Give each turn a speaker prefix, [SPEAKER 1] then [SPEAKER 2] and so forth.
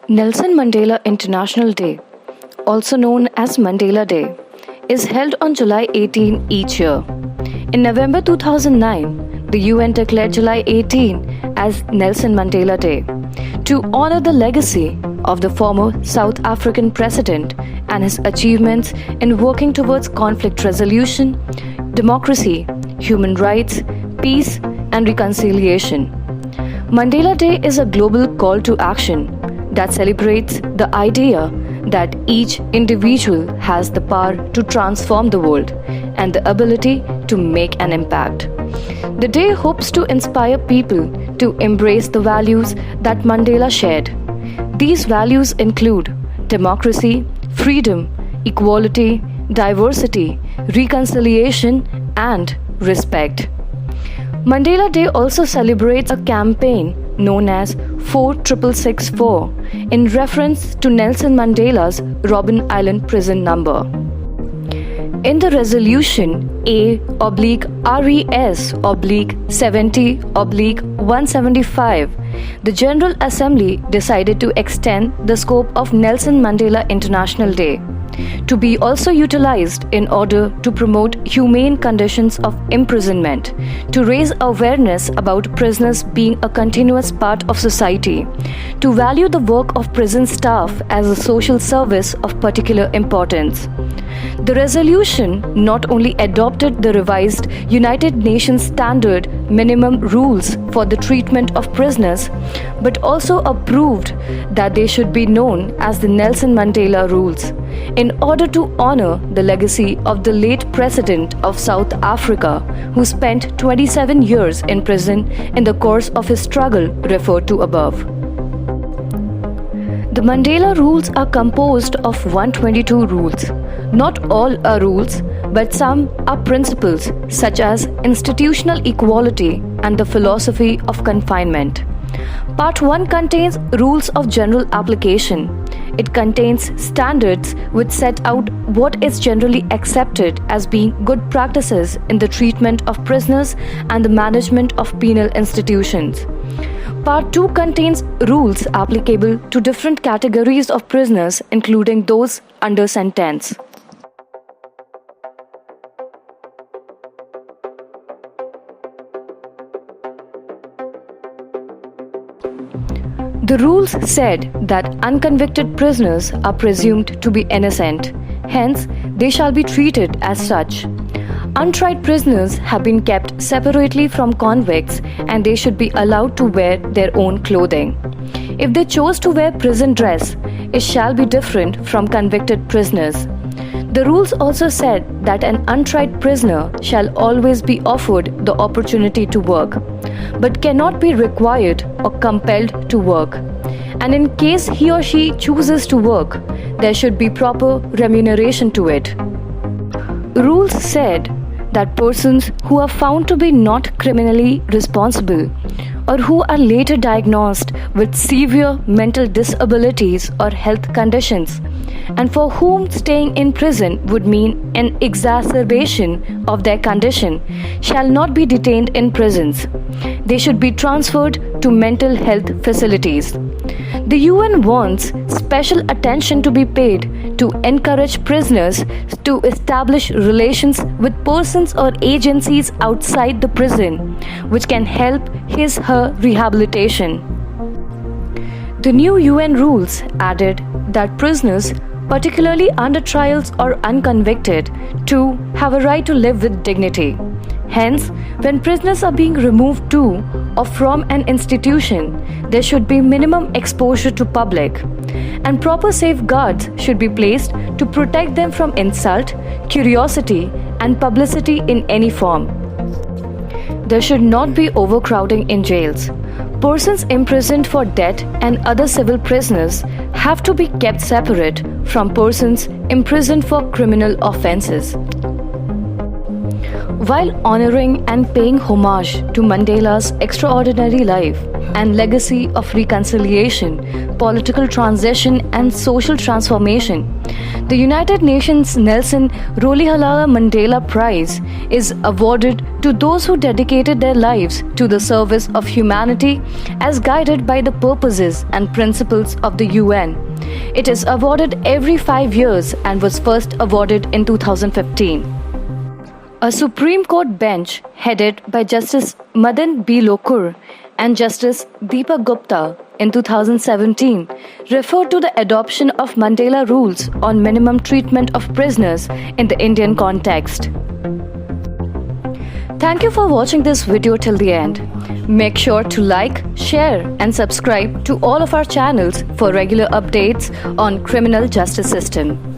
[SPEAKER 1] Nelson Mandela International Day, also known as Mandela Day, is held on July 18 each year. In November 2009, the UN declared July 18 as Nelson Mandela Day to honor the legacy of the former South African president and his achievements in working towards conflict resolution, democracy, human rights, peace, and reconciliation. Mandela Day is a global call to action that celebrates the idea that each individual has the power to transform the world and the ability to make an impact. The day hopes to inspire people to embrace the values that Mandela shared. These values include democracy, freedom, equality, diversity, reconciliation, and respect. Mandela Day also celebrates a campaign known as 46664 in reference to Nelson Mandela's Robben Island prison number. In the resolution A/RES/70/175, the General Assembly decided to extend the scope of Nelson Mandela International Day to be also utilized in order to promote humane conditions of imprisonment, to raise awareness about prisoners being a continuous part of society, to value the work of prison staff as a social service of particular importance. The resolution not only adopted the revised United Nations Standard minimum rules for the treatment of prisoners, but also approved that they should be known as the Nelson Mandela Rules, in order to honor the legacy of the late President of South Africa, who spent 27 years in prison in the course of his struggle referred to above. The Mandela Rules are composed of 122 rules. Not all are rules, but some are principles such as institutional equality and the philosophy of confinement. Part 1 contains rules of general application. It contains standards which set out what is generally accepted as being good practices in the treatment of prisoners and the management of penal institutions. Part 2 contains rules applicable to different categories of prisoners, including those under sentence. The rules said that unconvicted prisoners are presumed to be innocent, hence, they shall be treated as such. Untried prisoners have been kept separately from convicts and they should be allowed to wear their own clothing. If they chose to wear prison dress, it shall be different from convicted prisoners. The rules also said that an untried prisoner shall always be offered the opportunity to work, but cannot be required or compelled to work. And in case he or she chooses to work, there should be proper remuneration to it. Rules said that persons who are found to be not criminally responsible or who are later diagnosed with severe mental disabilities or health conditions, and for whom staying in prison would mean an exacerbation of their condition, shall not be detained in prisons. They should be transferred to mental health facilities. The UN wants special attention to be paid to encourage prisoners to establish relations with persons or agencies outside the prison, which can help his/her rehabilitation. The new UN rules added that prisoners, particularly under trials or unconvicted, too have a right to live with dignity. Hence, when prisoners are being removed to or from an institution, there should be minimum exposure to public, and proper safeguards should be placed to protect them from insult, curiosity, and publicity in any form. There should not be overcrowding in jails. Persons imprisoned for debt and other civil prisoners have to be kept separate from persons imprisoned for criminal offences. While honoring and paying homage to Mandela's extraordinary life and legacy of reconciliation, political transition, and social transformation, The United Nations Nelson Rolihlahla Mandela Prize is awarded to those who dedicated their lives to the service of humanity as guided by the purposes and principles of the UN. It is awarded every 5 years and was first awarded in 2015. A Supreme Court bench headed by Justice Madan B. Lokur and Justice Deepak Gupta in 2017 referred to the adoption of Mandela rules on minimum treatment of prisoners in the Indian context. Thank you for watching this video till the end. Make sure to like, share and subscribe to all of our channels for regular updates on criminal justice system.